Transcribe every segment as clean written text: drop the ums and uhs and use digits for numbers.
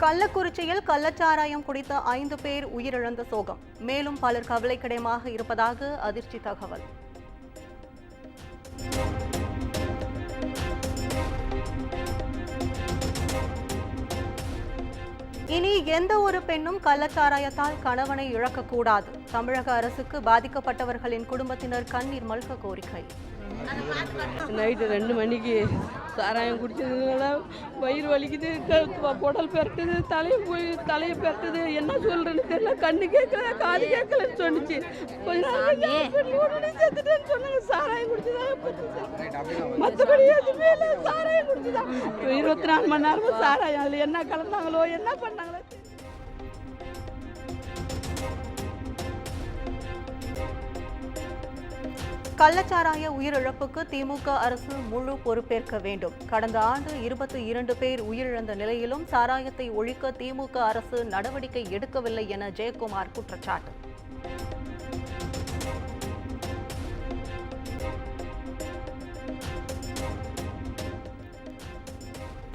கள்ளக்குறிச்சியில் கள்ளச்சாராயம் குடித்த 5 பேர் உயிரிழந்த சோகம். மேலும் பலர் கவலைக்கிடமாக இருப்பதாக அதிர்ச்சி தகவல். இனி எந்த ஒரு பெண்ணும் கள்ளச்சாராயத்தால் கணவனை இழக்கக்கூடாது. தமிழக அரசுக்கு பாதிக்கப்பட்டவர்களின் குடும்பத்தினர் கண்ணீர் மல்க கோரிக்கை. நைட்டு 2 மணிக்கு சாராயம் குடிச்சதுனால வயிறு வலிக்குது, குடல் பெரட்டுது, தலையை பெரட்டுது, என்ன சொல்றேன்னு தெரியல, கண்ணு கேட்கல, காது கேட்கலன்னு சொன்னிச்சு. செத்துட்டேன்னு சொன்னாங்க. சாராயம் குடிச்சுதான் மற்றபடி எதுவுமே இல்லை, சாராயம் குடிச்சுதான். 24 மணி நேரமும் சாராயம். அதில் என்ன கலந்தாங்களோ என்ன பண்ணாங்களோ. கள்ளச்சாராய உயிரிழப்புக்கு திமுக அரசு முழு பொறுப்பேற்க வேண்டும். கடந்த ஆண்டு 22 பேர் உயிரிழந்த நிலையிலும் சாராயத்தை ஒழிக்க திமுக அரசு நடவடிக்கை எடுக்கவில்லை என ஜெயக்குமார் குற்றச்சாட்டு.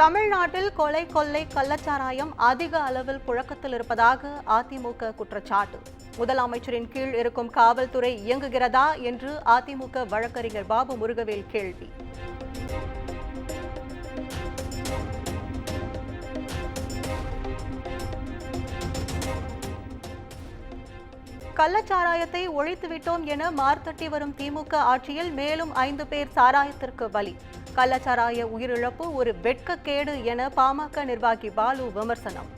தமிழ்நாட்டில் கொலை, கொள்ளை, கள்ளச்சாராயம் அதிக அளவில் புழக்கத்தில் இருப்பதாக அதிமுக குற்றச்சாட்டு. முதலமைச்சரின் கீழ் இருக்கும் காவல்துறை இயங்குகிறதா என்று அதிமுக வழக்கறிஞர் பாபு முருகவேல் கேள்வி. கள்ளச்சாராயத்தை ஒழித்துவிட்டோம் என மார்த்தட்டி வரும் திமுக ஆட்சியில் மேலும் 5 பேர் சாராயத்திற்கு பலி. கள்ளச்சாராய உயிரிழப்பு ஒரு வெட்கக்கேடு என பாமக நிர்வாகி பாலு விமர்சனம்.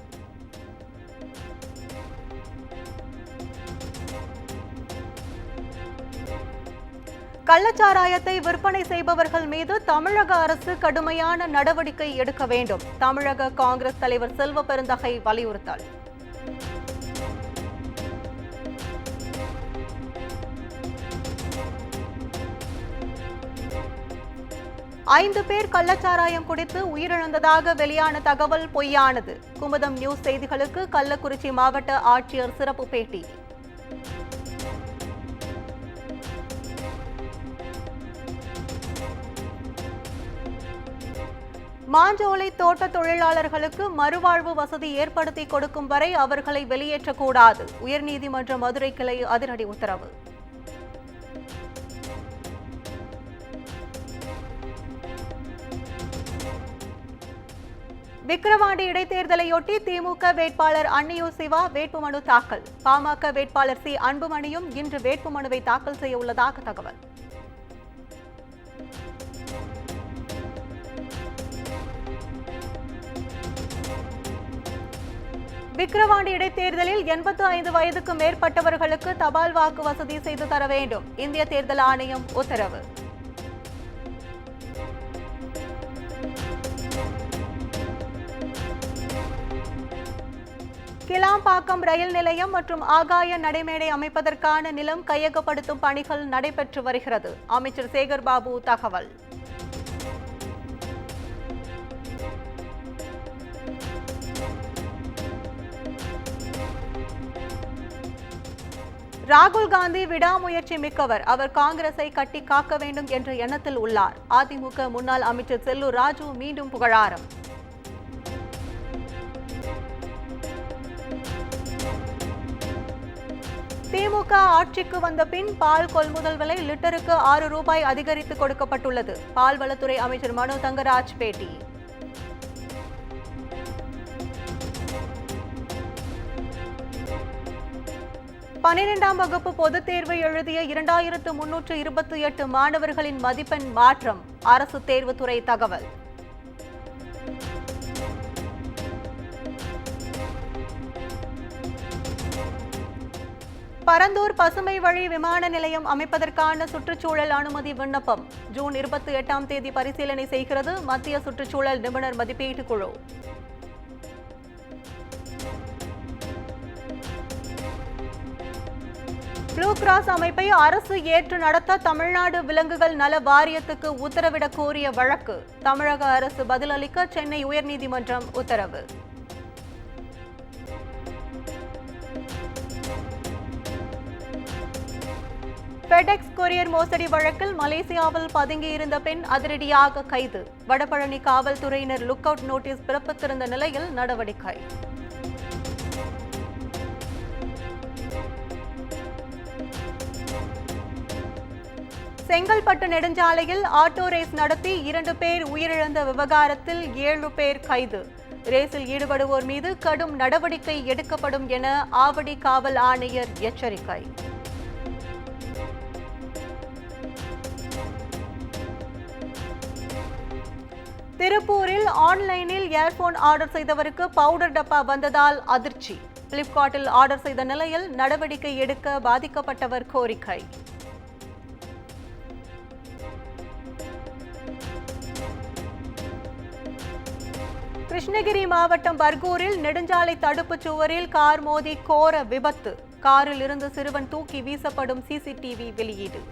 கள்ளச்சாராயத்தை விற்பனை செய்பவர்கள் மீது தமிழக அரசு கடுமையான நடவடிக்கை எடுக்க வேண்டும். தமிழக காங்கிரஸ் தலைவர் செல்வ பெருந்தகை வலியுறுத்தல். ஐந்து பேர் கள்ளச்சாராயம் குடித்து உயிரிழந்ததாக வெளியான தகவல் பொய்யானது. குமுதம் நியூஸ் செய்திகளுக்கு கள்ளக்குறிச்சி மாவட்ட ஆட்சியர் சிறப்பு பேட்டி. மாஞ்சோலை தோட்ட தொழிலாளர்களுக்கு மறுவாழ்வு வசதி ஏற்படுத்தி கொடுக்கும் வரை அவர்களை வெளியேற்றக்கூடாது. உயர்நீதிமன்ற மதுரை கிளை அதிரடி உத்தரவு. விக்கிரவாண்டி இடைத்தேர்தலையொட்டி திமுக வேட்பாளர் அன்னியூர் சிவா வேட்புமனு தாக்கல். பாமக வேட்பாளர் சி அன்புமணியும் இன்று வேட்புமனுவை தாக்கல் செய்ய உள்ளதாக தகவல். விக்கிரவாண்டி இடைத்தேர்தலில் 85 வயதுக்கு மேற்பட்டவர்களுக்கு தபால் வாக்கு வசதி செய்து தர வேண்டும். இந்திய தேர்தல் ஆணையம் உத்தரவு. கிளாம்பாக்கம் ரயில் நிலையம் மற்றும் ஆகாய நடைமேடை அமைப்பதற்கான நிலம் கையகப்படுத்தும் பணிகள் நடைபெற்று வருகிறது. அமைச்சர் சேகர் பாபு தகவல். ராகுல் காந்தி விடாமுயற்சி மிக்கவர். அவர் காங்கிரஸை கட்டி காக்க வேண்டும் என்ற எண்ணத்தில் உள்ளார். அதிமுக முன்னாள் அமைச்சர் செல்லூர் ராஜு மீண்டும் புகழாரம். திமுக ஆட்சிக்கு வந்த பின் பால் கொள்முதல் விலை லிட்டருக்கு 6 ரூபாய் அதிகரித்து கொடுக்கப்பட்டுள்ளது. பால்வளத்துறை அமைச்சர் மனோ தங்கராஜ் பேட்டி. பன்னிரெண்டாம் வகுப்பு பொதுத் தேர்வு எழுதிய 2328 மாணவர்களின் மதிப்பெண் மாற்றம். அரசு தேர்வுத்துறை தகவல். பரந்தூர் பசுமை வழி விமான நிலையம் அமைப்பதற்கான சுற்றுச்சூழல் அனுமதி விண்ணப்பம் ஜூன் 28ஆம் தேதி பரிசீலனை செய்கிறது மத்திய சுற்றுச்சூழல் நிபுணர் மதிப்பீட்டு குழு. ப்ளூ கிராஸ் அமைப்பை அரசு ஏற்று நடத்த தமிழ்நாடு விலங்குகள் நல வாரியத்துக்கு உத்தரவிடக் கோரிய வழக்கு. தமிழக அரசு பதிலளிக்க சென்னை உயர்நீதிமன்றம் உத்தரவு. ஃபெடெக்ஸ் கொரியர் மோசடி வழக்கில் மலேசியாவில் பதுங்கியிருந்த பெண் அதிரடியாக கைது. வடபழனி காவல்துறையினர் லுக் அவுட் நோட்டீஸ் பிறப்பித்திருந்த நிலையில் நடவடிக்கை. செங்கல்பட்டு நெடுஞ்சாலையில் ஆட்டோ ரேஸ் நடத்தி 2 பேர் உயிரிழந்த விவகாரத்தில் 7 பேர் கைது. ரேஸில் ஈடுபடுவோர் மீது கடும் நடவடிக்கை எடுக்கப்படும் என ஆவடி காவல் ஆணையர் எச்சரிக்கை. திருப்பூரில் ஆன்லைனில் இயர்போன் ஆர்டர் செய்தவருக்கு பவுடர் டப்பா வந்ததால் அதிர்ச்சி. பிளிப்கார்ட்டில் ஆர்டர் செய்த நிலையில் நடவடிக்கை எடுக்க பாதிக்கப்பட்டவர் கோரிக்கை. கிருஷ்ணகிரி மாவட்டம் பர்கூரில் நெடுஞ்சாலை தடுப்புச் சுவரில் கார் மோதி கோர விபத்து. காரில் இருந்து சிறுவன் தூக்கி வீசப்படும் சிசிடிவி வெளியீடு.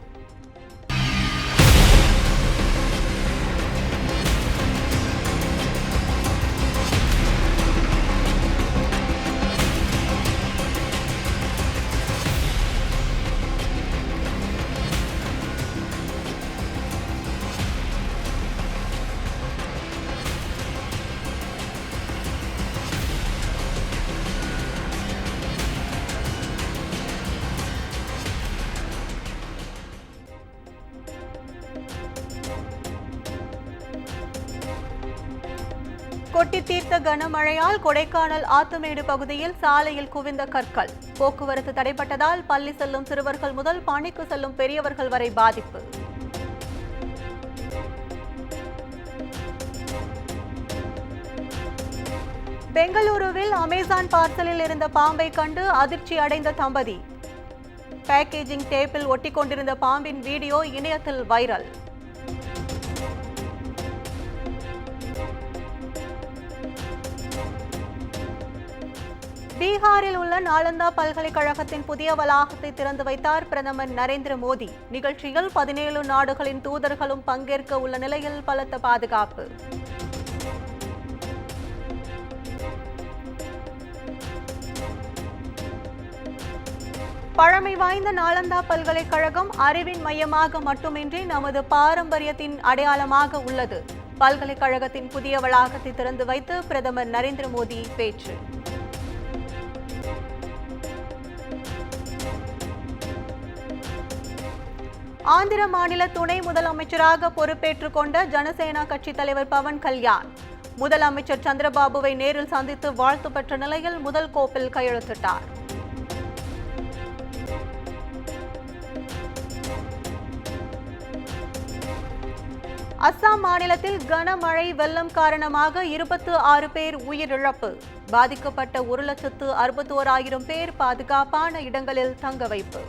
கொட்டி தீர்த்த கனமழையால் கொடைக்கானல் ஆத்துமேடு பகுதியில் சாலையில் குவிந்த கற்கள். போக்குவரத்து தடைப்பட்டதால் பள்ளி செல்லும் சிறுவர்கள் முதல் பணிக்கு செல்லும் பெரியவர்கள் வரை பாதிப்பு. பெங்களூருவில் அமேசான் பார்சலில் இருந்த பாம்பை கண்டு அதிர்ச்சி அடைந்த தம்பதி. பேக்கேஜிங் டேப்பில் ஒட்டி கொண்டிருந்த பாம்பின் வீடியோ இணையத்தில் வைரல். பீகாரில் உள்ள நாலந்தா பல்கலைக்கழகத்தின் புதிய வளாகத்தை திறந்து வைத்தார் பிரதமர் நரேந்திர மோடி. நிகழ்ச்சியில் 17 நாடுகளின் தூதர்களும் பங்கேற்க உள்ள நிலையில் பலத்த பாதுகாப்பு. பழமை வாய்ந்த நாலந்தா பல்கலைக்கழகம் அறிவின் மையமாக மட்டுமின்றி நமது பாரம்பரியத்தின் அடையாளமாக உள்ளது. பல்கலைக்கழகத்தின் புதிய வளாகத்தை திறந்து வைத்து பிரதமர் நரேந்திர மோடி பேச்சு. ஆந்திர மாநில துணை முதலமைச்சராக பொறுப்பேற்றுக் கொண்ட ஜனசேனா கட்சி தலைவர் பவன் கல்யாண் முதலமைச்சர் சந்திரபாபுவை நேரில் சந்தித்து வாழ்த்து பெற்ற நிலையில் முதல் கோப்பில் கையெழுத்திட்டார். அஸ்ஸாம் மாநிலத்தில் கனமழை வெள்ளம் காரணமாக 26 பேர் உயிரிழப்பு. பாதிக்கப்பட்ட 1,61,000 பேர் பாதுகாப்பான இடங்களில் தங்க வைப்பு.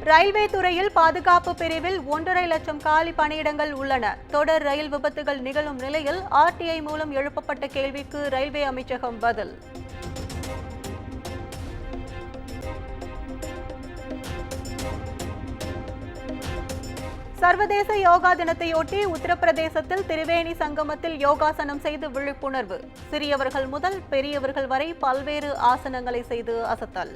ரயில்வே துறையில் பாதுகாப்பு பிரிவில் 1.5 லட்சம் காலி பணியிடங்கள் உள்ளன. தொடர் ரயில் விபத்துகள் நிகழும் நிலையில் ஆர்டிஐ மூலம் எழுப்பப்பட்ட கேள்விக்கு ரயில்வே அமைச்சகம் பதில். சர்வதேச யோகா தினத்தையொட்டி உத்தரப்பிரதேசத்தில் திரிவேணி சங்கமத்தில் யோகாசனம் செய்து விழிப்புணர்வு. சிறியவர்கள் முதல் பெரியவர்கள் வரை பல்வேறு ஆசனங்களை செய்து அசத்தல்.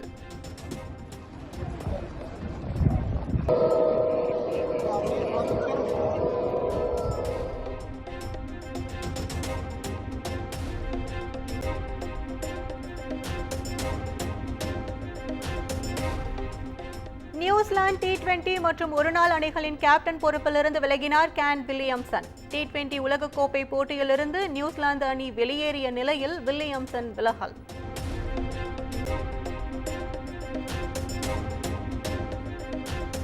நியூசிலாந்து T20 மற்றும் ஒருநாள் அணிகளின் கேப்டன் பொறுப்பிலிருந்து விலகினார் கேன் வில்லியம்சன். T20 உலகக்கோப்பை போட்டியிலிருந்து நியூசிலாந்து அணி வெளியேறிய நிலையில் வில்லியம்சன் விலகல்.